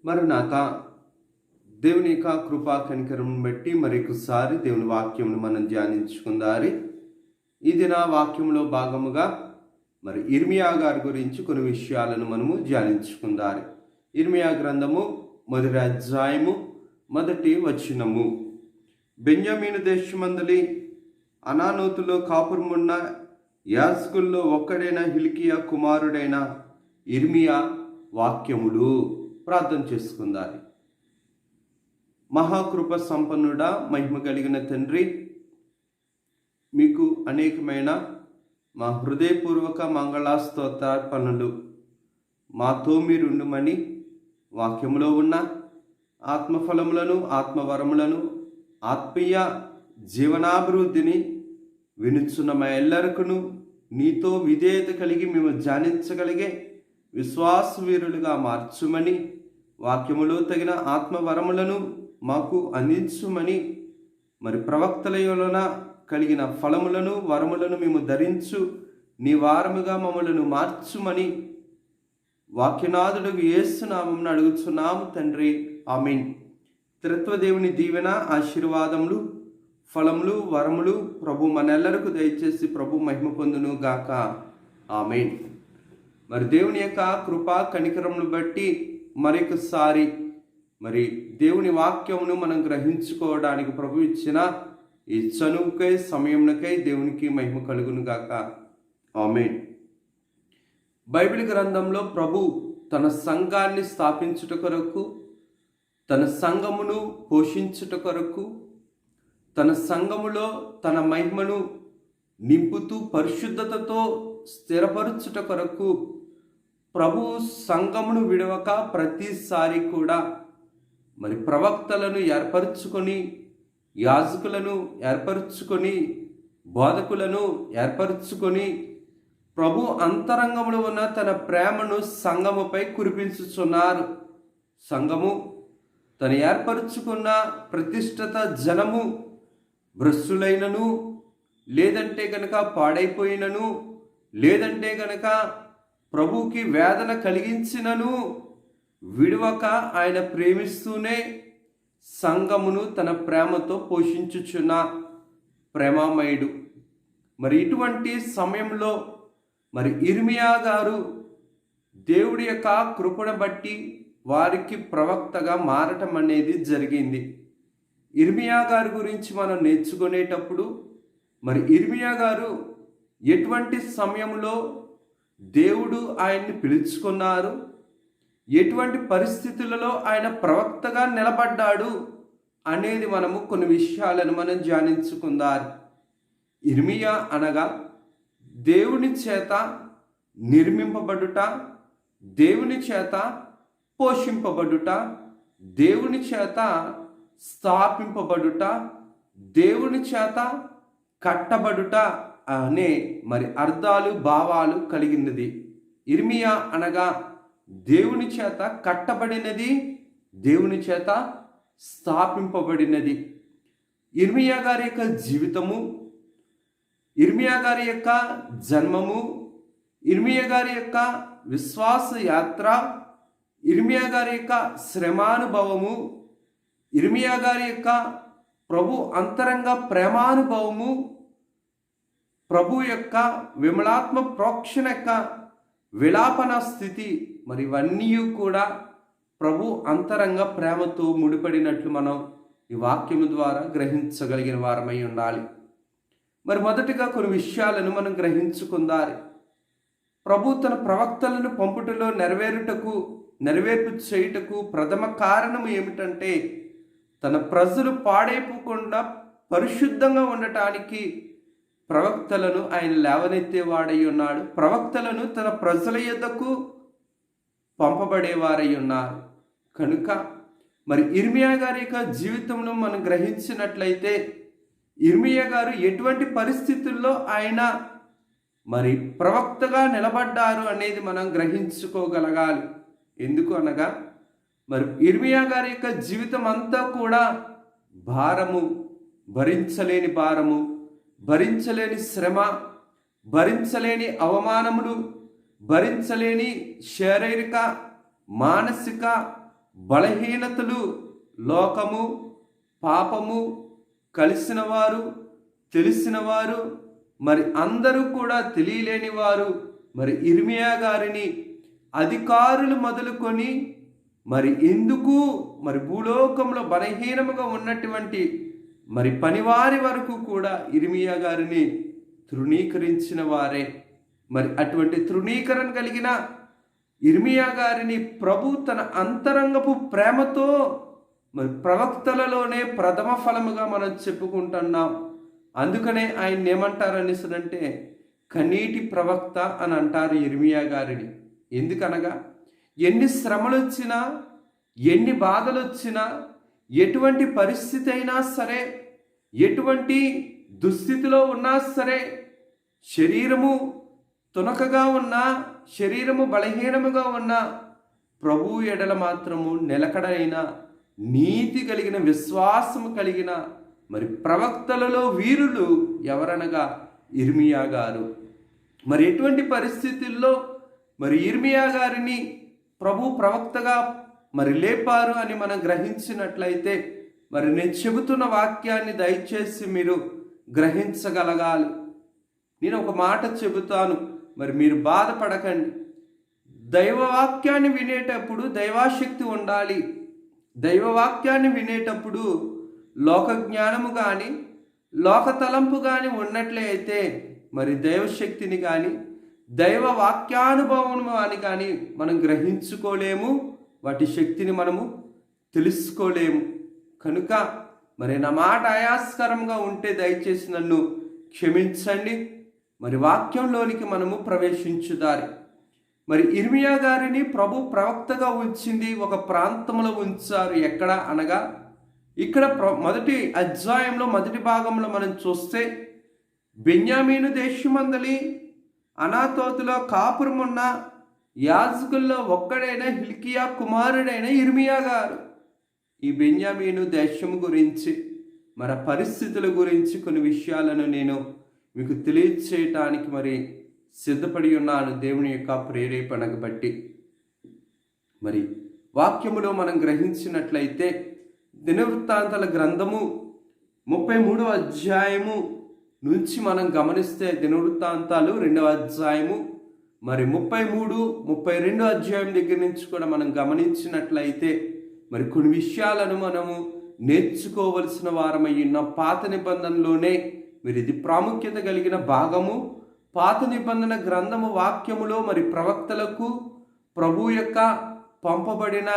మరణాత దేవుని యొక్క కృపా కనికరం బట్టి మరొకసారి దేవుని వాక్యమును మనం ధ్యానించుకుందారి. ఈ దిన వాక్యంలో భాగముగా ఇర్మియా గారి గురించి కొన్ని విషయాలను మనము ధ్యానించుకుందారి. ఇర్మియా గ్రంథము 1వ అధ్యాయము 1వ వచనము. బెన్యామీను దేశమందలి అనానోతులో కాపురమున్న యాజకుల్లో ఒక్కడైన హిల్కియా కుమారుడైన ఇర్మియా వాక్యములు. ప్రార్థన చేసుకుందాలి. మహాకృప సంపన్నుడా, మహిమ కలిగిన తండ్రి, మీకు అనేకమైన మా హృదయపూర్వక మంగళాస్తోత్రార్పణలు మాతో మీరుండుమని వాక్యములో ఉన్న ఆత్మఫలములను, ఆత్మవరములను, ఆత్మీయ జీవనాభివృద్ధిని వినుచున్న మా ఎల్లరికను నీతో విధేయత కలిగి మేము ధ్యానించగలిగే విశ్వాసవీరులుగా మార్చుమని, వాక్యములో తగిన ఆత్మవరములను మాకు అందించుమని, ప్రవక్తల వలన కలిగిన ఫలములను, వరములను మేము ధరించు నీ వారముగా మమ్మలను మార్చుమని వాక్యనాథుడు యేసు నామమున అడుగుచున్నాము తండ్రి, ఆమేన్. త్రిత్వదేవుని దీవెన, ఆశీర్వాదములు, ఫలములు, వరములు ప్రభు మనెల్లరకు దయచేసి ప్రభు మహిమ పొందును గాక, ఆమేన్. దేవుని యొక్క కృపా కనికరమును బట్టి మరొకసారి దేవుని వాక్యమును మనం గ్రహించుకోవడానికి ప్రభు ఇచ్చిన ఈ చనువుకై, సమయమునకై దేవునికి మహిమ కలుగును గాక, ఆమేన్. బైబిల్ గ్రంథంలో ప్రభు తన సంఘాన్ని స్థాపించుట కొరకు, తన సంఘమును పోషించుట కొరకు, తన సంఘములో తన మహిమను నింపుతూ పరిశుద్ధతతో స్థిరపరచుట కొరకు ప్రభు సంఘమును విడవక ప్రతిసారి కూడా ప్రవక్తలను ఏర్పరచుకొని, యాజకులను ఏర్పరచుకొని, బోధకులను ఏర్పరచుకొని ప్రభు అంతరంగంలో ఉన్న తన ప్రేమను సంఘముపై కురిపించుచున్నారు. సంఘము తను ఏర్పరచుకున్న ప్రతిష్ఠిత జనము భ్రష్టులైనను, లేదంటే గనక పాడైపోయినను, లేదంటే గనక ప్రభువుకి వేదన కలిగించినను విడవక ఆయన ప్రేమిస్తూనే సంఘమును తన ప్రేమతో పోషించుచున్న ప్రేమామయుడు. ఇటువంటి సమయంలో ఇర్మియా గారు దేవుడి యొక్క కృపను బట్టి వారికి ప్రవక్తగా మారటం అనేది జరిగింది. ఇర్మియా గారి గురించి మనం నేర్చుకునేటప్పుడు ఇర్మియా గారు ఎటువంటి సమయంలో దేవుడు ఆయన్ని పిలుచుకున్నారు, ఎటువంటి పరిస్థితులలో ఆయన ప్రవక్తగా నిలబడ్డాడు అనేది మనము కొన్ని విషయాలను మనం ధ్యానించుకుందాం. ఇర్మియా అనగా దేవుని చేత నిర్మింపబడుట, దేవుని చేత పోషింపబడుట, దేవుని చేత స్థాపింపబడుట, దేవుని చేత కట్టబడుట అనే అర్థాలు, భావాలు కలిగినది. ఇర్మియా అనగా దేవుని చేత కట్టబడినది, దేవుని చేత స్థాపింపబడినది. ఇర్మియా గారి యొక్క జీవితము, ఇర్మియా గారి యొక్క జన్మము, ఇర్మియా గారి యొక్క విశ్వాస యాత్ర, ఇర్మియా గారి యొక్క శ్రమానుభవము, ఇర్మియా గారి యొక్క ప్రభు అంతరంగ ప్రేమానుభవము, ప్రభు యొక్క విమలాత్మ ప్రోక్షణ యొక్క విలాపన స్థితి, ఇవన్నీ కూడా ప్రభు అంతరంగ ప్రేమతో ముడిపడినట్లు మనం ఈ వాక్యము ద్వారా గ్రహించగలిగిన వారమై ఉండాలి. మొదటిగా కొన్ని విషయాలను మనం గ్రహించుకుందాలి. ప్రభు తన ప్రవక్తలను పంపుటలో నెరవేర్పు చేయుటకు ప్రథమ కారణం ఏమిటంటే తన ప్రజలు పాడైపోకుండా పరిశుద్ధంగా ఉండటానికి ప్రవక్తలను ఆయన లేవనెత్తేవాడై ఉన్నాడు. ప్రవక్తలను తన ప్రజల యొద్దకు పంపబడేవారై ఉన్నారు. కనుక ఇర్మియా గారి యొక్క జీవితంలో మనం గ్రహించినట్లయితే ఇర్మియా గారు ఎటువంటి పరిస్థితుల్లో ఆయన ప్రవక్తగా నిలబడ్డారు అనేది మనం గ్రహించుకోగలగాలి. ఎందుకు అనగా ఇర్మియా గారి యొక్క జీవితం అంతా కూడా భారము, భరించలేని భారము, భరించలేని శ్రమ, భరించలేని అవమానములు, భరించలేని శారీరక, మానసిక, బలహీనతలు, లోకము, పాపము కలిసిన వారు, తెలిసిన వారు, మరి అందరూ కూడా తెలియలేని వారు మరి ఇర్మియా గారిని అధికారులు మొదలుకొని మరి ఎందుకు మరి భూలోకంలో బలహీనముగా ఉన్నటువంటి మరి పనివారి వరకు కూడా ఇర్మియా గారిని తృణీకరించిన వారే. మరి అటువంటి తృణీకరణ కలిగిన ఇర్మియా గారిని ప్రభు తన అంతరంగపు ప్రేమతో మరి ప్రవక్తలలోనే ప్రథమ ఫలముగా మనం చెప్పుకుంటున్నాం. అందుకనే ఆయన ఏమంటారనిసనంటే కన్నీటి ప్రవక్త అని అంటారు ఇర్మియా గారిని. ఎందుకనగా ఎన్ని శ్రమలు వచ్చినా, ఎన్ని బాధలు వచ్చినా, ఎటువంటి పరిస్థితి అయినా సరే, ఎటువంటి దుస్థితిలో ఉన్నా సరే, శరీరము తునకగా ఉన్నా, శరీరము బలహీనముగా ఉన్నా, ప్రభు ఎడల మాత్రము నిలకడైన నీతి కలిగిన విశ్వాసము కలిగిన మరి ప్రవక్తలలో వీరులు ఎవరనగా ఇర్మియా గారు. మరి ఎటువంటి పరిస్థితుల్లో మరి ఇర్మియా గారిని ప్రభు ప్రవక్తగా మరి లేపారు అని మనం గ్రహించినట్లయితే మరి నేను చెబుతున్న వాక్యాన్ని దయచేసి మీరు గ్రహించగలగాలి. నేను ఒక మాట చెబుతాను, మరి మీరు బాధపడకండి. దైవవాక్యాన్ని వినేటప్పుడు దైవాశక్తి ఉండాలి. దైవవాక్యాన్ని వినేటప్పుడు లోక జ్ఞానము కానీ, లోక తలంపు కానీ ఉన్నట్లయితే మరి దైవశక్తిని కానీ, దైవ వాక్యానుభవం అని కానీ మనం గ్రహించుకోలేము, వాటి శక్తిని మనము తెలుసుకోలేము. కనుక మరి నా మాట ఆయాస్కరంగా ఉంటే దయచేసి నన్ను క్షమించండి. మరి వాక్యంలోనికి మనము ప్రవేశించుదారి. మరి ఇర్మియా గారిని ప్రభు ప్రవక్తగా ఉంచింది ఒక ప్రాంతంలో ఉంచారు. ఎక్కడ అనగా ఇక్కడ మొదటి అధ్యాయంలో మొదటి భాగంలో మనం చూస్తే బెన్యామీను దేశమందలి అనాతోతులో కాపురమున్న యాజకుల్లో ఒక్కడైన హిల్కియా కుమారుడైన ఇర్మియా గారు ఈ బెన్యామీను దేశం గురించి మరి పరిస్థితుల గురించి కొన్ని విషయాలను నేను మీకు తెలియచేయటానికి మరి సిద్ధపడి ఉన్నాను, దేవుని యొక్క ప్రేరేపణకు బట్టి. మరి వాక్యములో మనం గ్రహించినట్లయితే దినవృత్తాంతాల గ్రంథము 33వ అధ్యాయము నుంచి మనం గమనిస్తే దినవృత్తాంతాలు 2వ అధ్యాయము మరి 33, 32 అధ్యాయం దగ్గర నుంచి కూడా మనం గమనించినట్లయితే మరి కొన్ని విషయాలను మనము నేర్చుకోవలసిన వారమై ఉన్న పాత నిబంధనలోనే మరి ఇది ప్రాముఖ్యత కలిగిన భాగము. పాత నిబంధన గ్రంథము వాక్యములో మరి ప్రవక్తలకు, ప్రభు యొక్క పంపబడిన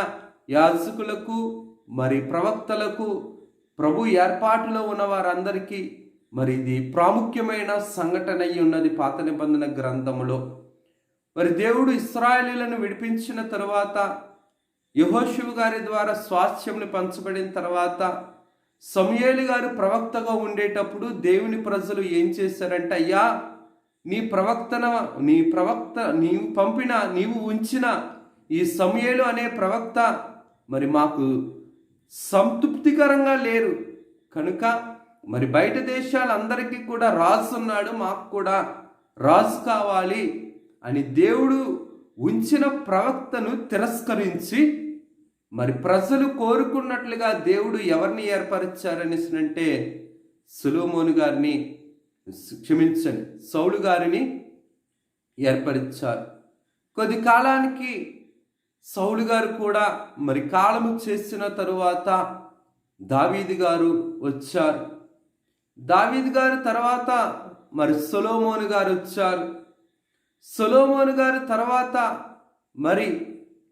యాజకులకు, మరి ప్రవక్తలకు, ప్రభు ఏర్పాటులో ఉన్న వారందరికీ మరి ఇది ప్రాముఖ్యమైన సంఘటన అయి ఉన్నది. పాత నిబంధన గ్రంథములో మరి దేవుడు ఇశ్రాయేలీయులను విడిపించిన తరువాత, యెహోషువ గారి ద్వారా స్వాస్థ్యమును పంచబడిన తర్వాత, సమూయేలు గారు ప్రవక్తగా ఉండేటప్పుడు దేవుని ప్రజలు ఏం చేశారంటే, అయ్యా నీవు ఉంచిన ఈ సమూయేలు అనే ప్రవక్త మరి మాకు సంతృప్తికరంగా లేరు, కనుక మరి బయట దేశాలందరికీ కూడా రాజు ఉన్నాడు, మాకు కూడా రాజు కావాలి అని దేవుడు ఉంచిన ప్రవక్తను తిరస్కరించి మరి ప్రజలు కోరుకున్నట్లుగా దేవుడు ఎవరిని ఏర్పరిచారని అంటే సొలొమోను గారిని, క్షమించండి, సౌలు గారిని ఏర్పరిచారు. కొద్ది కాలానికి సౌలు గారు కూడా మరి కాలము చేసిన తరువాత దావీదు గారు వచ్చారు. దావీదు గారు తర్వాత మరి సొలొమోను గారు వచ్చారు. సొలొమోను గారు తర్వాత మరి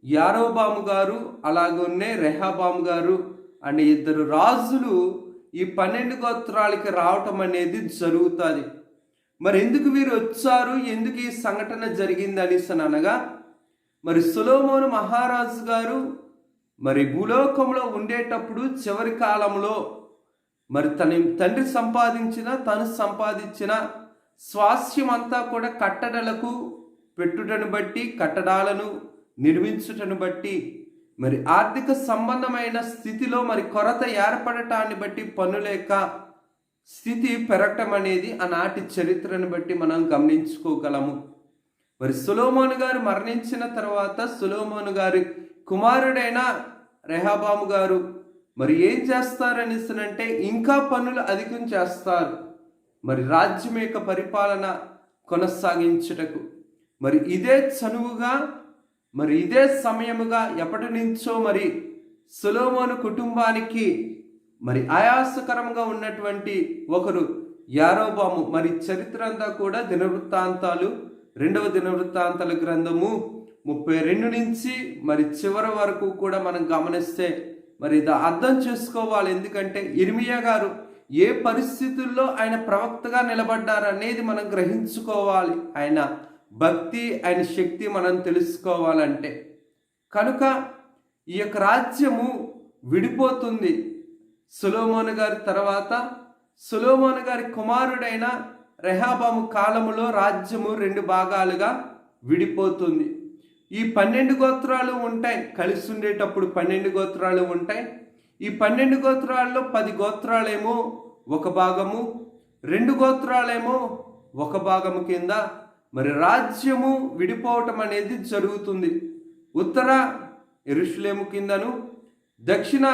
యారోబాము గారు, అలాగనే రెహబాము గారు అనే ఇద్దరు రాజులు ఈ 12 గోత్రాలకి రావటం అనేది జరుగుతుంది. మరి ఎందుకు వీరు వచ్చారు, ఎందుకు ఈ సంఘటన జరిగింది అనేసి అనగా మరి సొలొమోను మహారాజు గారు మరి భూలోకంలో ఉండేటప్పుడు చివరి కాలంలో మరి తన తండ్రి తను సంపాదించిన స్వాస్థ్యం అంతా కూడా కట్టడలకు పెట్టుటను బట్టి, కట్టడాలను నిర్మించుటను బట్టి, మరి ఆర్థిక సంబంధమైన స్థితిలో మరి కొరత ఏర్పడటాన్ని బట్టి పన్నులేక స్థితి పెరగటం అనేది ఆనాటి చరిత్రను బట్టి మనం గమనించుకోగలము. మరి సొలొమోను గారు మరణించిన తర్వాత సొలొమోను గారి కుమారుడైన రెహబాము గారు మరి ఏం చేస్తారనిసనంటే ఇంకా పనులు అధికం చేస్తారు. మరి రాజ్యం యొక్క పరిపాలన కొనసాగించుటకు మరి ఇదే చనువుగా మరి ఇదే సమయముగా ఎప్పటి నుంచో మరి సొలొమోను కుటుంబానికి మరి ఆయాసకరంగా ఉన్నటువంటి ఒకరు యారోబాము. మరి చరిత్ర అంతా కూడా దినవృత్తాంతాలు 2వ దినవృత్తాంతాల గ్రంథము 32 నుంచి మరి చివరి వరకు కూడా మనం గమనిస్తే మరి ఇది అర్థం చేసుకోవాలి. ఎందుకంటే ఇర్మియా గారు ఏ పరిస్థితుల్లో ఆయన ప్రవక్తగా నిలబడ్డారనేది మనం గ్రహించుకోవాలి. ఆయన భక్తి, ఆయన శక్తి మనం తెలుసుకోవాలంటే కనుక ఈ యొక్క రాజ్యము విడిపోతుంది. సొలొమోను గారి తర్వాత సొలొమోను గారి కుమారుడైన రెహబాము కాలములో రాజ్యము 2 భాగాలుగా విడిపోతుంది. ఈ 12 గోత్రాలు ఉంటాయి. కలిసి ఉండేటప్పుడు 12 గోత్రాలు ఉంటాయి. ఈ 12 గోత్రాల్లో 10 గోత్రాలేమో ఒక భాగము, 2 గోత్రాలేమో ఒక భాగము కింద మరి రాజ్యము విడిపోవటం అనేది జరుగుతుంది. ఉత్తర యెరూషలేము కిందను, దక్షిణ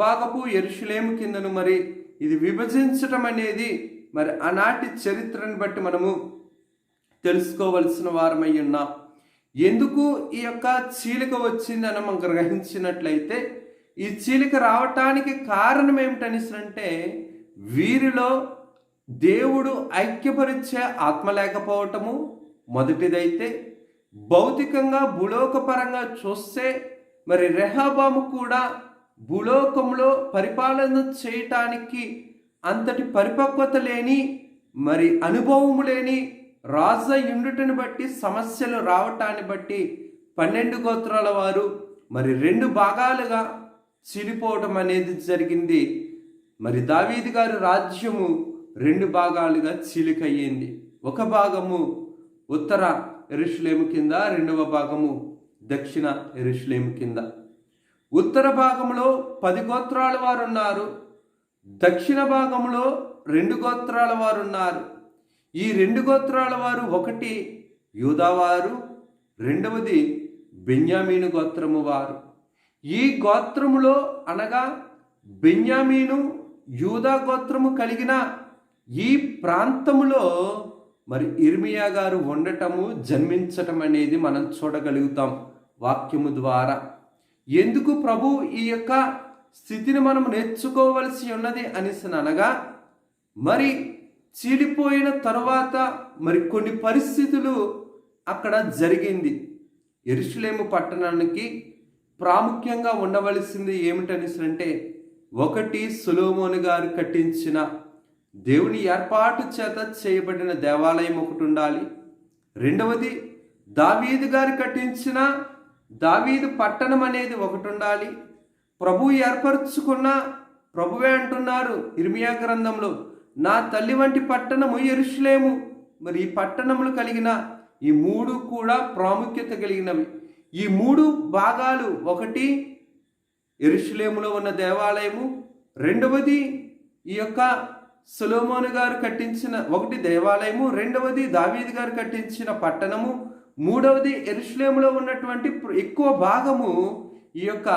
భాగపు యెరూషలేము కిందను మరి ఇది విభజించటం అనేది మరి ఆనాటి చరిత్రను బట్టి మనము తెలుసుకోవలసిన వారమై ఉన్నాం. ఎందుకు ఈ యొక్క చీలిక వచ్చిందని మనం గ్రహించినట్లయితే ఈ చీలిక రావటానికి కారణం ఏమిటనిసంటే వీరిలో దేవుడు ఐక్యపరిచే ఆత్మ లేకపోవటము మొదటిదైతే, భౌతికంగా భూలోకపరంగా చూస్తే మరి రెహబాము కూడా భూలోకంలో పరిపాలన చేయటానికి అంతటి పరిపక్వత లేని మరి అనుభవము లేని రాజు ఉండుటని బట్టి సమస్యలు రావటాన్ని బట్టి 12 గోత్రాల వారు మరి 2 భాగాలుగా చీలిపోవటం అనేది జరిగింది. మరి దావీదు గారి రాజ్యము 2 భాగాలుగా చీలికయ్యింది. ఒక భాగము ఉత్తర యెరూషలేము కింద, 2వ భాగము దక్షిణ యెరూషలేము కింద. ఉత్తర భాగంలో 10 గోత్రాల వారు ఉన్నారు. దక్షిణ భాగంలో 2 గోత్రాల వారు ఉన్నారు. ఈ 2 గోత్రాల వారు ఒకటి యూదావారు, రెండవది బెన్యామీను గోత్రము వారు. ఈ గోత్రములో అనగా బెన్యామీను యూదా గోత్రము కలిగిన ఈ ప్రాంతములో మరి ఇర్మియా గారు ఉండటము, జన్మించటం అనేది మనం చూడగలుగుతాం వాక్యము ద్వారా. ఎందుకు ప్రభు ఈ యొక్క స్థితిని మనం నేర్చుకోవలసి ఉన్నది అనగా మరి చీలిపోయిన తరువాత మరి కొన్ని పరిస్థితులు అక్కడ జరిగింది. యెరూషలేము పట్టణానికి ప్రాముఖ్యంగా ఉండవలసింది ఏమిటనిసంటే ఒకటి సొలొమోను గారు కట్టించిన దేవుని ఏర్పాటు చేత చేయబడిన దేవాలయం ఒకటి ఉండాలి. రెండవది దావీదు గారు కట్టించిన దావీదు పట్టణం అనేది ఒకటి ఉండాలి. ప్రభు ఏర్పరచుకున్న ప్రభువే అంటున్నారు ఇర్మియా గ్రంథంలో, నా తల్లి వంటి పట్టణము యెరూషలేము. మరి ఈ పట్టణములు కలిగిన ఈ 3 కూడా ప్రాముఖ్యత కలిగినవి. ఈ 3 భాగాలు, ఒకటి యెరూషలేములో ఉన్న దేవాలయము, రెండవది ఈ యొక్క సొలొమోను గారు కట్టించిన ఒకటి దేవాలయము, రెండవది దావీదు గారు కట్టించిన పట్టణము, మూడవది యెరూషలేములో ఉన్నటువంటి ఎక్కువ భాగము ఈ యొక్క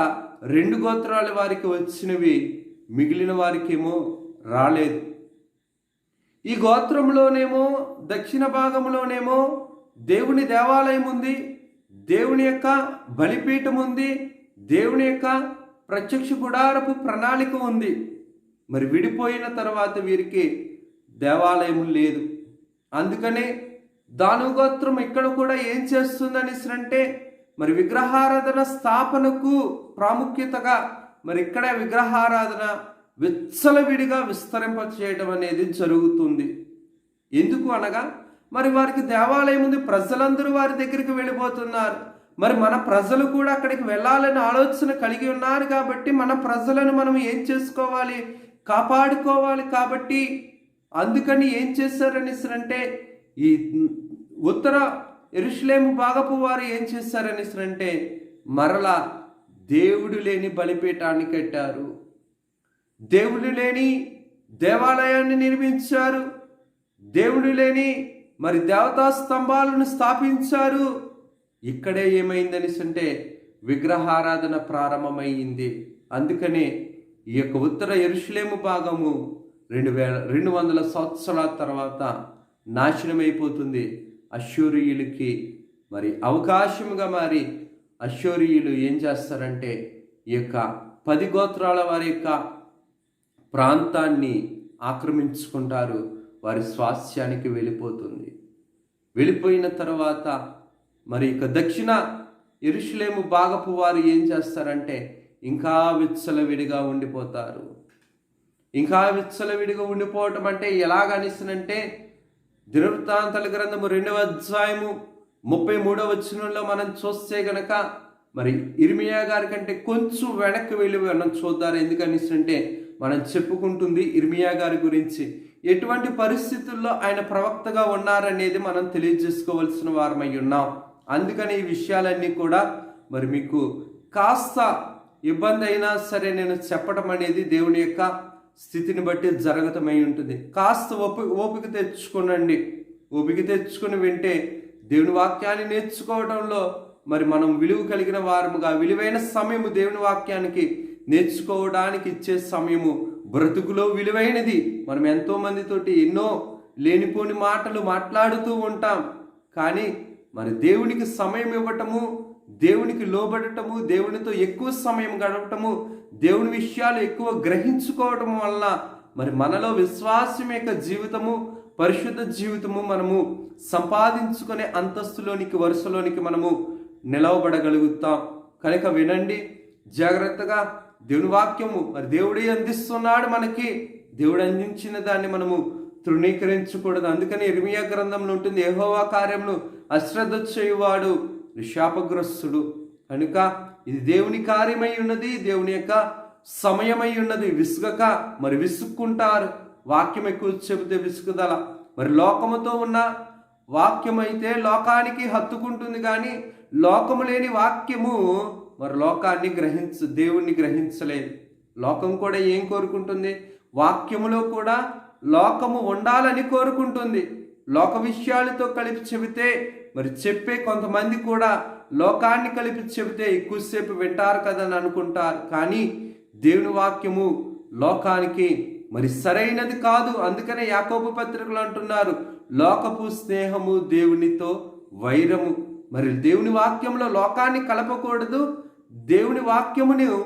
2 గోత్రాల వారికి వచ్చినవి, మిగిలిన వారికేమో రాలేదు. ఈ గోత్రంలోనేమో దక్షిణ భాగంలోనేమో దేవుని దేవాలయం ఉంది, దేవుని యొక్క బలిపీఠం ఉంది, దేవుని యొక్క ప్రత్యక్ష గుడారపు ప్రణాళిక ఉంది. మరి విడిపోయిన తర్వాత వీరికి దేవాలయం లేదు. అందుకనే దాను గోత్రం ఇక్కడ కూడా ఏం చేస్తుందని అంటే మరి విగ్రహారాధన స్థాపనకు ప్రాముఖ్యతగా మరి ఇక్కడ విగ్రహారాధన విచ్చలవిడిగా విస్తరింప చేయడం అనేది జరుగుతుంది. ఎందుకు అనగా మరి వారికి దేవాలయం ఉంది, ప్రజలందరూ వారి దగ్గరికి వెళ్ళిపోతున్నారు. మరి మన ప్రజలు కూడా అక్కడికి వెళ్ళాలని ఆలోచన కలిగి ఉన్నారు కాబట్టి మన ప్రజలను మనం ఏం చేసుకోవాలి, కాపాడుకోవాలి. కాబట్టి అందుకని ఏం చేశారని అంటే ఈ ఉత్తర యెరూషలేము భాగపు వారు ఏం చేశారని అంటే మరలా దేవుడు లేని బలిపీఠాన్ని కట్టారు, దేవుడు లేని దేవాలయాన్ని నిర్మించారు, దేవుడు లేని మరి దేవతా స్తంభాలను స్థాపించారు. ఇక్కడే ఏమైందని అంటే విగ్రహారాధన ప్రారంభమైంది. అందుకనే ఈ యొక్క ఉత్తర యెరూషలేము భాగము 200 సంవత్సరాల తర్వాత నాశనమైపోతుంది. అష్షూరీయులకి మరి అవకాశముగా మారి అష్షూరీయులు ఏం చేస్తారంటే ఈ యొక్క 10 గోత్రాల వారి యొక్క ప్రాంతాన్ని ఆక్రమించుకుంటారు. వారి స్వాస్థ్యానికి వెళ్ళిపోయిన తర్వాత మరి ఇక దక్షిణ యెరూషలేము భాగపు వారు ఏం చేస్తారంటే ఇంకా విచ్చలవిడిగా ఉండిపోతారు. ఇంకా విచ్చలవిడిగా ఉండిపోవటం అంటే ఎలాగనిస్తునంటే దినవృత్తాంతాల గ్రంథము 2వ అధ్యాయము 33వ వచనంలో మనం చూస్తే గనక మరి ఇర్మియా గారి కంటే కొంచెం వెనక్కి వెళ్ళి మనం చూద్దాం. ఎందుకనిస్తుంటే మనం చెప్పుకుంటుంది ఇర్మియా గారి గురించి, ఎటువంటి పరిస్థితుల్లో ఆయన ప్రవక్తగా ఉన్నారనేది మనం తెలియజేసుకోవాల్సిన వారమై ఉన్నాం. అందుకని ఈ విషయాలన్నీ కూడా మరి మీకు కాస్త ఇబ్బంది అయినా సరే నేను చెప్పడం అనేది దేవుని యొక్క స్థితిని బట్టి జరగటమై ఉంటుంది. కాస్త ఓపిక తెచ్చుకోనండి. ఓపిక తెచ్చుకుని వింటే దేవుని వాక్యాన్ని నేర్చుకోవడంలో మరి మనం విలువ కలిగిన వారముగా, విలువైన సమయము దేవుని వాక్యానికి నేర్చుకోవడానికి ఇచ్చే సమయము బ్రతుకులో విలువైనది. మనం ఎంతో మందితోటి ఎన్నో లేనిపోని మాటలు మాట్లాడుతూ ఉంటాం. కానీ మరి దేవునికి సమయం ఇవ్వటము, దేవునికి లోబడటము, దేవునితో ఎక్కువ సమయం గడపటము, దేవుని విషయాలు ఎక్కువ గ్రహించుకోవటం వలన మరి మనలో విశ్వాసం యొక్క జీవితము, పరిశుద్ధ జీవితము మనము సంపాదించుకునే అంతస్తులోనికి, వరుసలోనికి మనము నిలవబడగలుగుతాం. కనుక వినండి జాగ్రత్తగా. దేవుని వాక్యము మరి దేవుడే అందిస్తున్నాడు మనకి. దేవుడు అందించిన దాన్ని మనము తృణీకరించకూడదు. అందుకని ఇర్మియా గ్రంథంలో ఉంటుంది, యెహోవా కార్యమును అశ్రద్ధ చేయువాడు శాపగ్రస్తుడు. కనుక ఇది దేవుని కార్యమై ఉన్నది, దేవుని యొక్క సమయమై ఉన్నది. విసుగక మరి విసుక్కుంటారు. వాక్యం ఎక్కువ చెబితే విసుగుదల. మరి లోకముతో ఉన్న వాక్యం అయితే లోకానికి హత్తుకుంటుంది, కానీ లోకము లేని వాక్యము మరి లోకాన్ని దేవుణ్ణి గ్రహించలేదు. లోకం కూడా ఏం కోరుకుంటుంది? వాక్యములో కూడా లోకము ఉండాలని కోరుకుంటుంది. లోక విషయాలతో కలిపి చెబితే మరి చెప్పే కొంతమంది కూడా లోకాన్ని కలిపి చెబితే ఎక్కువసేపు వింటారు కదని అనుకుంటారు. కానీ దేవుని వాక్యము లోకానికి మరి సరైనది కాదు. అందుకనే యాకోబు పత్రికలు అంటున్నారు, లోకపు స్నేహము దేవునితో వైరము. మరి దేవుని వాక్యంలో లోకాన్ని కలపకూడదు. దేవుని వాక్యమును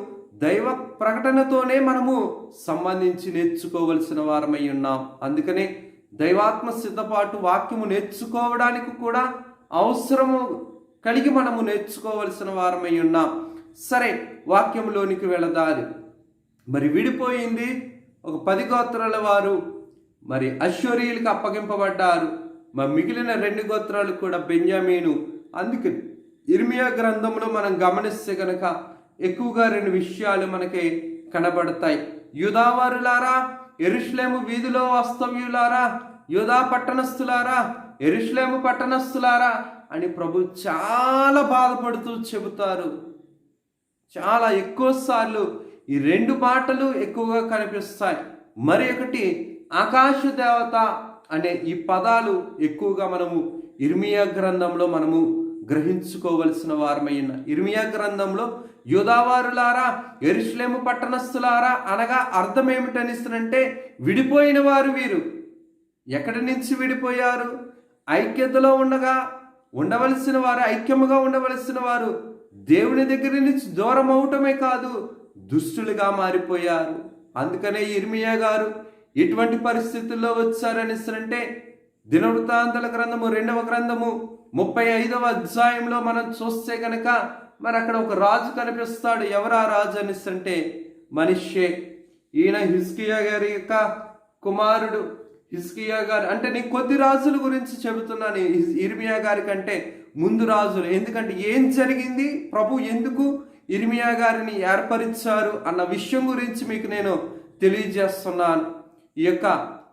దైవ ప్రకటనతోనే మనము సంబంధించి నేర్చుకోవలసిన వారమై ఉన్నాం. అందుకనే దైవాత్మ సిద్ధపాటు వాక్యము నేర్చుకోవడానికి కూడా అవసరము కలిగి మనము నేర్చుకోవలసిన వారమై ఉన్నాం. సరే, వాక్యంలోనికి వెళదాలి. మరి విడిపోయింది ఒక 10 గోత్రాల వారు మరి అష్షూరీయులకు అప్పగింపబడ్డారు. మరి మిగిలిన 2 గోత్రాలు కూడా బెన్యామీను. అందుకే ఇర్మియా గ్రంథంలో మనం గమనిస్తే కనుక ఎక్కువగా 2 విషయాలు మనకి కనబడతాయి. యూదావారులారా, యెరూషలేము వీధిలో వాస్తవ్యులారా, యూదా పట్టణస్థులారా, యెరూషలేము పట్టణస్థులారా అని ప్రభు చాలా బాధపడుతూ చెబుతారు. చాలా ఎక్కువ సార్లు ఈ 2 మాటలు ఎక్కువగా కనిపిస్తాయి. మరి ఒకటి ఆకాశ దేవత అనే ఈ పదాలు ఎక్కువగా మనము ఇర్మియా గ్రంథంలో మనము గ్రహించుకోవలసిన వారమైన. ఇర్మియా గ్రంథంలో యూదావారులారా, యెరూషలేము పట్టణస్థులారా అనగా అర్థం ఏమిటనిస్తుందంటే విడిపోయిన వారు వీరు. ఎక్కడి నుంచి విడిపోయారు? ఐక్యతలో ఉండవలసిన వారు, ఐక్యముగా ఉండవలసిన వారు దేవుని దగ్గర నుంచి దూరం అవటమే కాదు, దుష్టులుగా మారిపోయారు. అందుకనే ఇర్మియా గారు ఎటువంటి పరిస్థితుల్లో వచ్చారనిస్తుంటే దినవృత్తాంతాల గ్రంథము 2వ గ్రంథము 35వ అధ్యాయంలో మనం చూస్తే కనుక మరి అక్కడ ఒక రాజు కనిపిస్తాడు. ఎవరా రాజు అనిస్తుంటే మనష్షే. ఈయన హిజ్కియా గారి యొక్క కుమారుడు. హిజ్కియా గారు అంటే నేను కొద్ది రాజుల గురించి చెబుతున్నాను, ఇర్మియా గారి కంటే ముందు రాజులు. ఎందుకంటే ఏం జరిగింది, ప్రభు ఎందుకు ఇర్మియా గారిని ఏర్పరిచారు అన్న విషయం గురించి మీకు నేను తెలియజేస్తున్నాను. ఈ యొక్క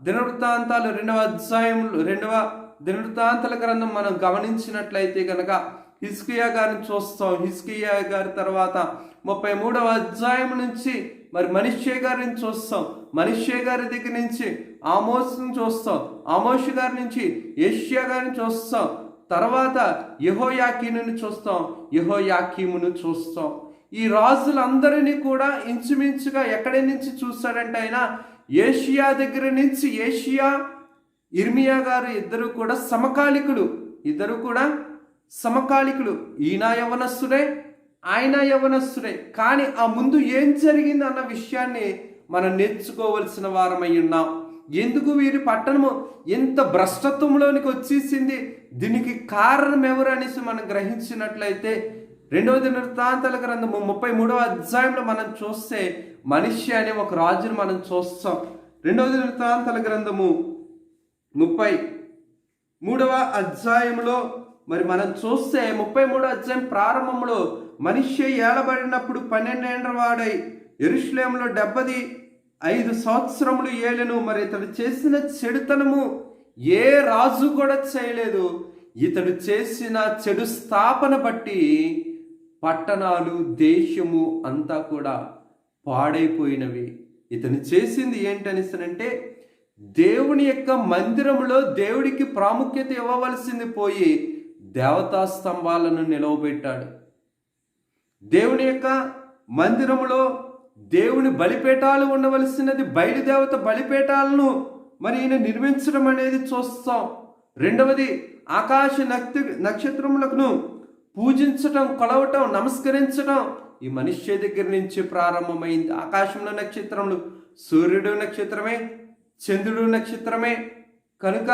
దినవృత్తాంతాలు 2వ అధ్యాయంలో 2వ దినవృత్తాంతాల గ్రంథం మనం గమనించినట్లయితే కనుక హిజ్కియా గారిని చూస్తాం. హిజ్కియా గారి తర్వాత 33వ అధ్యాయం నుంచి మరి మనష్షే గారిని చూస్తాం. మనష్షే గారి దగ్గర నుంచి ఆమోస్ని చూస్తాం. ఆమోషు గారి నుంచి యేషయా గారిని చూస్తాం. తర్వాత యెహోయాకీనుని చూస్తాం, యెహోయాకీమును చూస్తాం. ఈ రాజులందరినీ కూడా ఇంచుమించుగా ఎక్కడి నుంచి చూస్తాడంటే ఆయన ఏషియా దగ్గర నుంచి, ఏషియా ఇర్మియా గారు ఇద్దరు కూడా సమకాలికులు. ఈయన యవనస్తుడే, ఆయన యవనస్తుడే. కానీ ఆ ముందు ఏం జరిగింది అన్న విషయాన్ని మనం నేర్చుకోవలసిన వారమై ఉన్నాం. ఎందుకు వీరి పట్టణము ఎంత భ్రష్టత్వంలోనికి వచ్చేసింది, దీనికి కారణం ఎవరు అనేసి మనం గ్రహించినట్లయితే 2వ దినవృత్తాంతాల గ్రంథము 33వ అధ్యాయంలో మనం చూస్తే మనిషి అనే ఒక రాజును మనం చూస్తాం. 2వ దినవృత్తాంతాల గ్రంథము 33వ అధ్యాయంలో మరి మనం చూస్తే 33వ అధ్యాయం ప్రారంభంలో మనిషి ఏలబడినప్పుడు 12 ఏళ్ల వాడై యెరూషలేములో 75 సంవత్సరములు ఏలెను. మరి ఇతడు చేసిన చెడుతనము ఏ రాజు కూడా చేయలేదు. ఇతడు చేసిన చెడు స్థాపన బట్టి పట్టణాలు, దేశము అంతా కూడా పాడైపోయినవి. ఇతను చేసింది ఏంటనిసనంటే దేవుని యొక్క మందిరములో దేవుడికి ప్రాముఖ్యత ఇవ్వవలసింది పోయి దేవతా స్తంభాలను నిలవబెట్టాడు. దేవుని యొక్క మందిరములో దేవుని బలిపీఠాలు ఉండవలసినది బయలుదేవత బలిపీఠాలను మరి ఈయన నిర్మించడం అనేది చూస్తాం. రెండవది ఆకాశ నక్షత్రములకు పూజించటం, కొలవటం, నమస్కరించడం ఈ మనిషి దగ్గర నుంచి ప్రారంభమైంది. ఆకాశంలో నక్షత్రములు, సూర్యుడు నక్షత్రమే, చంద్రుడు నక్షత్రమే. కనుక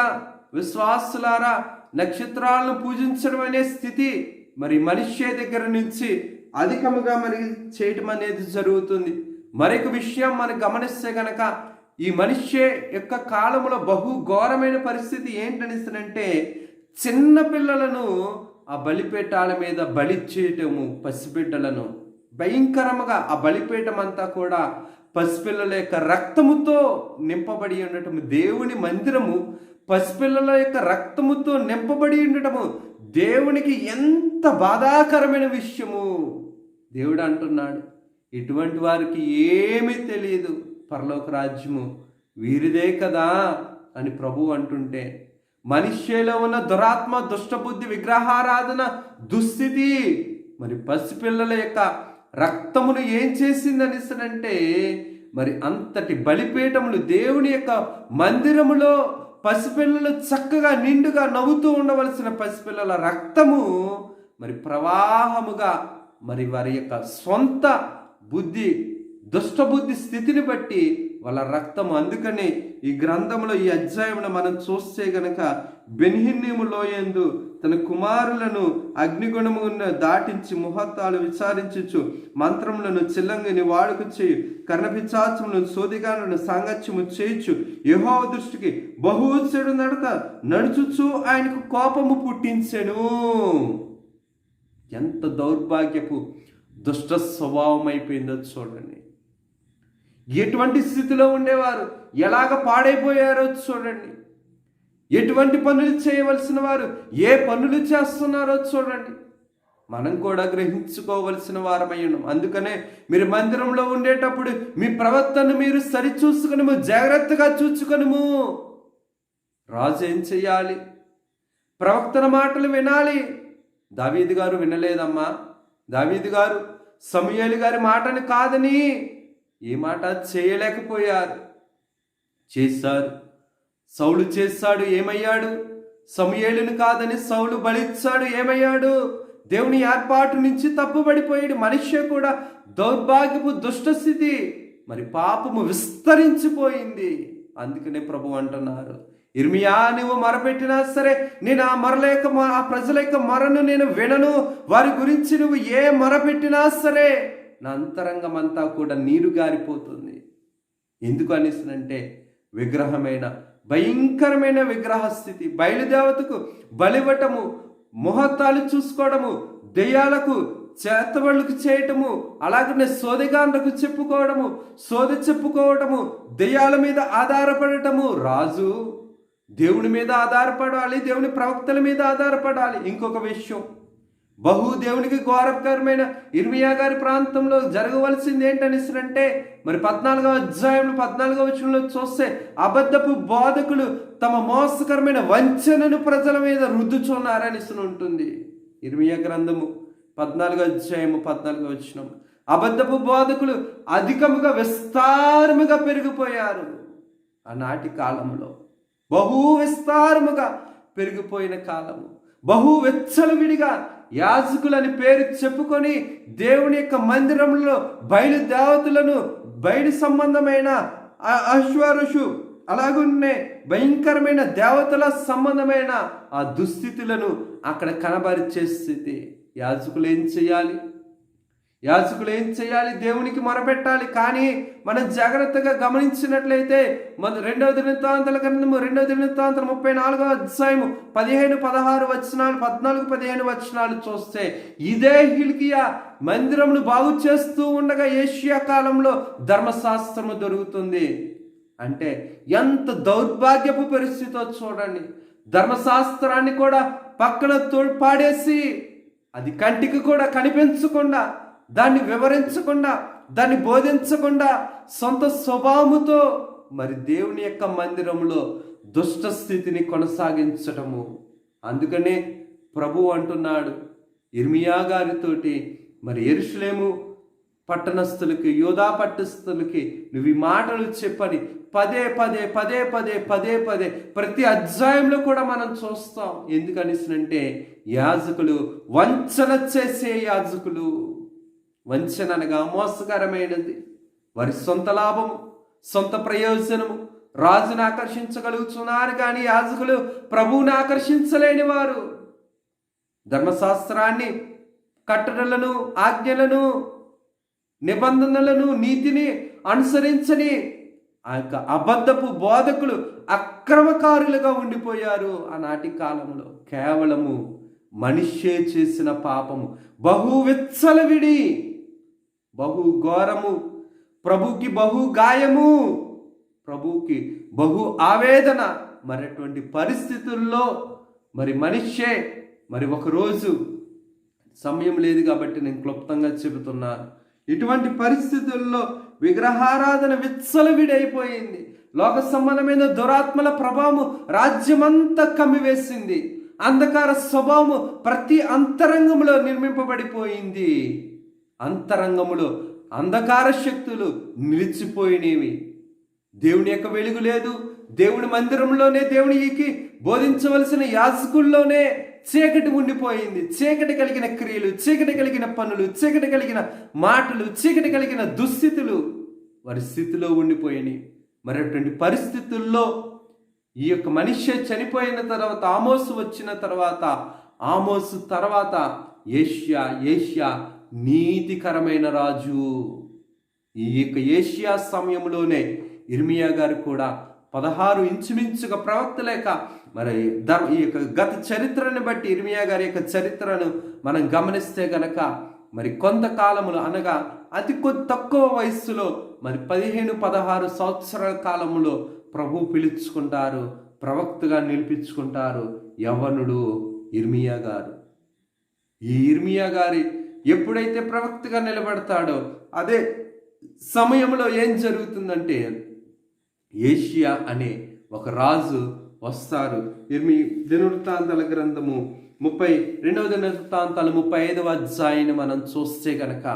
విశ్వాసులారా, నక్షత్రాలను పూజించడం అనే స్థితి మరి మనిషి దగ్గర నుంచి అధికముగా మరి చేయటం అనేది జరుగుతుంది. మరొక విషయం మనం గమనిస్తే గనక ఈ మనిషి యొక్క కాలంలో బహు ఘోరమైన పరిస్థితి ఏంటనిస్తుందంటే చిన్న పిల్లలను ఆ బలిపీఠాల మీద బలి చేయటము, పసిబిడ్డలను భయంకరముగా ఆ బలిపీఠం అంతా కూడా పసిపిల్లల యొక్క రక్తముతో నింపబడి ఉండటము. దేవుని మందిరము పసిపిల్లల యొక్క రక్తముతో నింపబడి ఉండటము దేవునికి ఎంత బాధాకరమైన విషయము. దేవుడు అంటున్నాడు, ఇటువంటి వారికి ఏమీ తెలియదు, పరలోక రాజ్యము వీరిదే కదా అని ప్రభువు అంటుంటే, మనిషిలో ఉన్న దురాత్మ, దుష్టబుద్ధి, విగ్రహారాధన దుస్థితి మరి పసిపిల్లల యొక్క రక్తమును ఏం చేసిందనిసనంటే మరి అంతటి బలిపీఠములు దేవుని యొక్క మందిరములో పసిపిల్లలు చక్కగా నిండుగా నవ్వుతూ ఉండవలసిన పసిపిల్లల రక్తము మరి ప్రవాహముగా మరి వారి యొక్క సొంత బుద్ధి, దుష్టబుద్ధి స్థితిని బట్టి వాళ్ళ రక్తము. అందుకని ఈ గ్రంథంలో ఈ అధ్యాయంలో మనం చూస్తే గనక బెన్హిన్నీము లోయందు తన కుమారులను అగ్నిగుణమున దాటించి ముహూర్తాలు విచారించు మంత్రములను చిల్లంగిని వాడుకు చేయు కర్ణపిచాచములను సోదిగాలను సాంగత్యము చేయొచ్చు యెహోవా దృష్టికి బహు చెడు నడుచుచు ఆయనకు కోపము పుట్టించెను. ఎంత దౌర్భాగ్యపు దుష్ట స్వభావం అయిపోయిందో చూడండి. ఎటువంటి స్థితిలో ఉండేవారు, ఎలాగ పాడైపోయారో చూడండి. ఎటువంటి పనులు చేయవలసిన వారు ఏ పనులు చేస్తున్నారో చూడండి. మనం కూడా గ్రహించుకోవలసిన వారమై ఉన్నాం. అందుకనే మీరు మందిరంలో ఉండేటప్పుడు మీ ప్రవర్తన మీరు సరిచూసుకునము, జాగ్రత్తగా చూసుకునము. రాజు ఏం చెయ్యాలి? ప్రవక్తన మాటలు వినాలి. దావీదు గారు వినలేదమ్మా. దావీదు గారు సమూయేలు గారి మాటని కాదని ఏ మాట చేయలేకపోయారు. చేశారు. సౌలు చేశాడు, ఏమయ్యాడు? సమూయేలును కాదని సౌలు బలిచ్చాడు, ఏమయ్యాడు? దేవుని ఏర్పాటు నుంచి తప్పుబడిపోయాడు. మనిషి కూడా దౌర్భాగ్యపు దుష్టస్థితి మరి పాపము విస్తరించిపోయింది. అందుకనే ప్రభు అంటున్నారు, ఇర్మియా నువ్వు మొరపెట్టినా సరే నేను ఆ ప్రజల యొక్క మొరను నేను వినను. వారి గురించి నువ్వు ఏ మొరపెట్టినా సరే నా అంతరంగం అంతా కూడా నీరు గారిపోతుంది. ఎందుకు అనేసినంటే విగ్రహమైన భయంకరమైన విగ్రహ స్థితి, బయలుదేవతకు బలివ్వటము, ముహూర్తాలు చూసుకోవడము, దెయ్యాలకు చేతబడులకు చేయటము, అలాగనే సోదిగాండ్రకు చెప్పుకోవడము, దెయ్యాల మీద ఆధారపడటము. రాజు దేవుని మీద ఆధారపడాలి, దేవుని ప్రవక్తల మీద ఆధారపడాలి. ఇంకొక విషయం, దేవునికి ఘోరకరమైన ఇర్మియా గారి ప్రాంతంలో జరగవలసింది ఏంటనిస్తే మరి 14వ అధ్యాయంలో 14వ వచనంలో చూస్తే అబద్ధపు బోధకులు తమ మోసకరమైన వంచనను ప్రజల మీద రుద్దుచున్నారని ఉంటుంది. ఇర్మియా గ్రంథము 14వ అధ్యాయము 14వ వచనం. అబద్ధపు బోధకులు అధికముగా విస్తారముగా పెరిగిపోయారు. ఆనాటి కాలంలో విస్తారముగా పెరిగిపోయిన కాలము, విచ్చలవిడిగా యాజకులని పేరు చెప్పుకొని దేవుని యొక్క మందిరంలో బయలు దేవతలను, బయలు సంబంధమైన అశ్వరుషు అలాగున్నే భయంకరమైన దేవతల సంబంధమైన ఆ దుస్థితులను అక్కడ కనబరిచే స్థితి. యాజకులు ఏం చేయాలి? దేవునికి మొరపెట్టాలి. కానీ మనం జాగ్రత్తగా గమనించినట్లయితే రెండవ దినవృత్తాంతాల గ్రంథము 34వ అధ్యాయము 15-16 వచనాలు, 14-15 వచనాలు చూస్తే ఇదే హిల్కియా మందిరమును బాగు చేస్తూ ఉండగా యోషియా కాలంలో ధర్మశాస్త్రము దొరుకుతుంది. అంటే ఎంత దౌర్భాగ్యపు పరిస్థితో చూడండి. ధర్మశాస్త్రాన్ని కూడా పక్కన పాడేసి, అది కంటికి కూడా కనిపించకుండా, దాన్ని వివరించకుండా, దాన్ని బోధించకుండా సొంత స్వభావముతో మరి దేవుని యొక్క మందిరంలో దుష్ట స్థితిని కొనసాగించటము. అందుకనే ప్రభు అంటున్నాడు ఇర్మియా గారితోటి, మరి యెరూషలేము పట్టణస్థులకి, యోధా పట్టణస్థులకి నువ్వు ఈ మాటలు చెప్పని పదే పదే ప్రతి అధ్యాయంలో కూడా మనం చూస్తాం. ఎందుకనిసినంటే యాజకులు వంచన చేసే యాజకులు. వంచన అనగా మోసకరమైనది. వారి సొంత లాభము, సొంత ప్రయోజనము, రాజును ఆకర్షించగలుగుతున్నారు కానీ యాజకులు ప్రభువుని ఆకర్షించలేని వారు. ధర్మశాస్త్రాన్ని, కట్టడలను, ఆజ్ఞలను, నిబంధనలను, నీతిని అనుసరించని ఆ యొక్క అబద్ధపు బోధకులు అక్రమకారులుగా ఉండిపోయారు. ఆనాటి కాలంలో కేవలము మనిషే చేసిన పాపము విచ్చలవిడి, ఘోరము, ప్రభుకి గాయము, ప్రభుకి ఆవేదన. మరి అటువంటి పరిస్థితుల్లో మరి మనిషే మరి ఒకరోజు సమయం లేదు కాబట్టి నేను క్లుప్తంగా చెబుతున్నాను. ఇటువంటి పరిస్థితుల్లో విగ్రహారాధన విచ్చలవిడైపోయింది. లోక సంబంధమైన దురాత్మల ప్రభావము రాజ్యమంతా కమ్మివేసింది. అంధకార స్వభావము ప్రతి అంతరంగంలో నిర్మింపబడిపోయింది. అంతరంగములో అంధకార శక్తులు నిలిచిపోయినవి. దేవుని యొక్క వెలుగు లేదు. దేవుని మందిరంలోనే, దేవునికి బోధించవలసిన యాజకుల్లోనే చీకటి ఉండిపోయింది. చీకటి కలిగిన క్రియలు, చీకటి కలిగిన పనులు, చీకటి కలిగిన మాటలు, చీకటి కలిగిన దుస్థితులు వారి స్థితిలో ఉండిపోయినాయి. మరి అటువంటి పరిస్థితుల్లో ఈ యొక్క మనిషి చనిపోయిన తర్వాత, ఆమోసు వచ్చిన తర్వాత, ఆమోసు తర్వాత యోషియా నీతికరమైన రాజు. ఈ యొక్క యోషియా సమయంలోనే ఇర్మియా గారు కూడా 16 ఇంచుమించుగా ప్రవక్త లేక మరి ఈ యొక్క గత చరిత్రను బట్టి ఇర్మియా గారి యొక్క చరిత్రను మనం గమనిస్తే గనక మరి కొంతకాలములో అనగా అతి తక్కువ వయస్సులో మరి 15-16 సంవత్సరాల కాలంలో ప్రభు పిలుచుకుంటారు, ప్రవక్తగా నిలిపించుకుంటారు యవ్వనుడు ఇర్మియా గారు. ఈ ఇర్మియా గారి ఎప్పుడైతే ప్రవక్తగా నిలబడతాడో అదే సమయంలో ఏం జరుగుతుందంటే యోషియా అనే ఒక రాజు వస్తారు. దినవృత్తాంతాల గ్రంథము 32వ దినవృత్తాంతాలు 35వ అధ్యాయాన్ని మనం చూస్తే గనక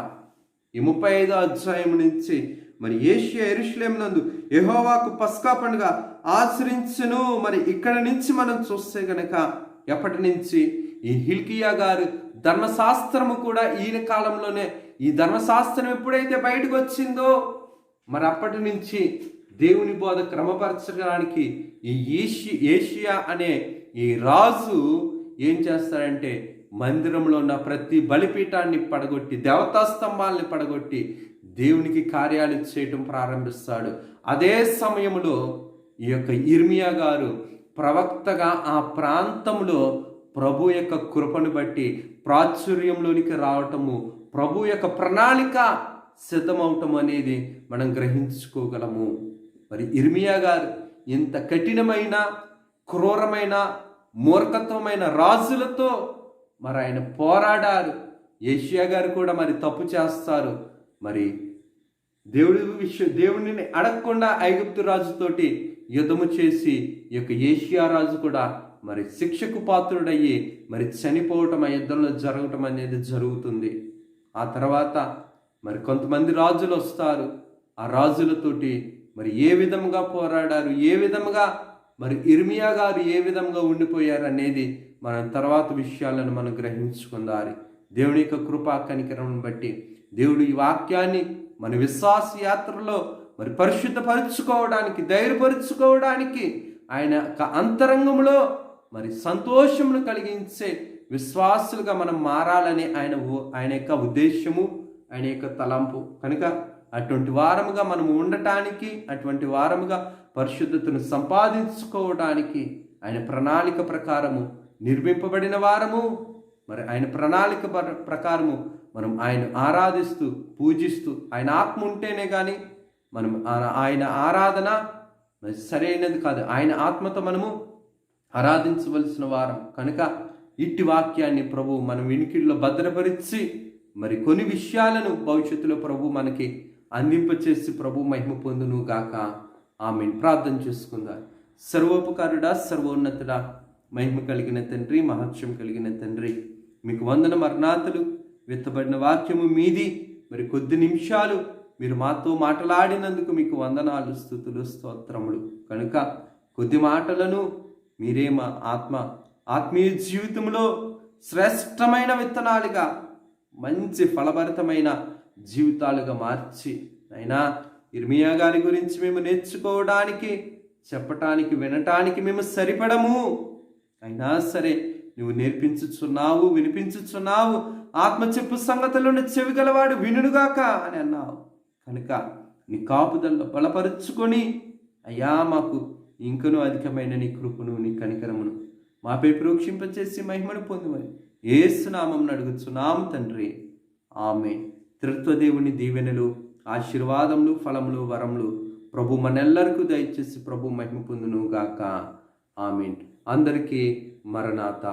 ఈ 35వ అధ్యాయం నుంచి మరి యోషియా యెరూషలేము నందు యెహోవాకు పస్కా పండుగ ఆచరించును. మరి ఇక్కడ నుంచి మనం చూస్తే గనక ఎప్పటి నుంచి ఈ హిల్కియా గారు ధర్మశాస్త్రము కూడా ఈయన కాలంలోనే, ఈ ధర్మశాస్త్రం ఎప్పుడైతే బయటకు వచ్చిందో మరి అప్పటి నుంచి దేవుని బోధ క్రమపరచడానికి ఈ యోషియా అనే ఈ రాజు ఏం చేస్తాడంటే మందిరంలో ఉన్న ప్రతి బలిపీఠాన్ని పడగొట్టి, దేవతా స్తంభాలని పడగొట్టి దేవునికి కార్యాలు చేయటం ప్రారంభిస్తాడు. అదే సమయంలో ఈ యొక్క ఇర్మియా గారు ప్రవక్తగా ఆ ప్రాంతంలో ప్రభు యొక్క కృపను బట్టి ప్రాచుర్యంలోనికి రావటము, ప్రభు యొక్క ప్రణాళిక సిద్ధమవటం అనేది మనం గ్రహించుకోగలము. మరి ఇర్మియా గారు ఇంత కఠినమైన, క్రూరమైన, మూర్ఖత్వమైన రాజులతో మరి ఆయన పోరాడారు. యేషయా గారు కూడా మరి తప్పు చేస్తారు. మరి దేవుడిని అడగకుండా ఐగుప్తు రాజుతోటి యుద్ధము చేసి ఈ యొక్క యేషయా రాజు కూడా మరి శిక్షకు పాత్రుడయ్యి మరి చనిపోవటం, ఆ యుద్ధంలో జరగటం అనేది జరుగుతుంది. ఆ తర్వాత మరి కొంతమంది రాజులు వస్తారు. ఆ రాజులతోటి మరి ఏ విధంగా పోరాడారు, ఏ విధంగా మరి ఇర్మియా గారు ఏ విధంగా ఉండిపోయారు అనేది మనం తర్వాత విషయాలను మనం గ్రహించుకుందాలి. దేవుని యొక్క కృపా కనికరం బట్టి దేవుడు ఈ వాక్యాన్ని మన విశ్వాస యాత్రలో మరి పరిశుద్ధపరుచుకోవడానికి, ధైర్యపరుచుకోవడానికి, ఆయన యొక్క అంతరంగంలో మరి సంతోషమును కలిగించే విశ్వాసులుగా మనం మారాలని ఆయన యొక్క ఉద్దేశము, ఆయన యొక్క తలంపు. కనుక అటువంటి వారముగా మనం ఉండటానికి, అటువంటి వారముగా పరిశుద్ధతను సంపాదించుకోవడానికి ఆయన ప్రణాళిక ప్రకారము నిర్మింపబడిన వారము. మరి ఆయన ప్రణాళిక ప్రకారము మనం ఆయన ఆరాధిస్తూ, పూజిస్తూ, ఆయన ఆత్మ ఉంటేనే కానీ మనం ఆయన ఆరాధన సరైనది కాదు. ఆయన ఆత్మతో మనము ఆరాధించవలసిన వారం. కనుక ఇట్టి వాక్యాన్ని ప్రభు మనం వినికిడిలో భద్రపరిచి మరి కొన్ని విషయాలను భవిష్యత్తులో ప్రభు మనకి అందింపచేసి ప్రభు మహిమ పొందును గాక. ఆమేన్. ప్రార్థన చేసుకుందాం. సర్వోపకారుడా, సర్వోన్నతుడా, మహిమ కలిగిన తండ్రి, మహత్యం కలిగిన తండ్రి, మీకు వందన మరణాతలు. విత్తబడిన వాక్యము మీది. మరి కొద్ది నిమిషాలు మీరు మాతో మాట్లాడినందుకు మీకు వందనాలు, స్తుతులు, స్తోత్రములు. కనుక కొద్ది మాటలను మీరే మా ఆత్మీయ జీవితంలో శ్రేష్టమైన విత్తనాలుగా, మంచి ఫలభరితమైన జీవితాలుగా మార్చి, అయినా ఇర్మియా గారి గురించి మేము నేర్చుకోవడానికి, చెప్పటానికి, వినటానికి మేము సరిపడము. అయినా సరే నువ్వు నేర్పించుచున్నావు, వినిపించుచున్నావు. ఆత్మ చెప్పు సంగతులను చెవిగలవాడు వినుగాక అని అన్నావు. కనుక నీ కాపుదల్లో బలపరుచుకొని అయ్యా మాకు ఇంకనూ అధికమైన నీ కృపను, నీ కనికరమును మాపై ప్రోక్షింపచేసి మహిమను పొందుమని యేసు నామమున అడుగుచున్నాము తండ్రి. ఆమేన్. త్రిత్వదేవుని దీవెనలు, ఆశీర్వాదములు, ఫలములు, వరములు ప్రభు మనెల్లరికీ దయచేసి ప్రభు మహిమ పొందును గాక. ఆమేన్. అందరికీ మరణాత.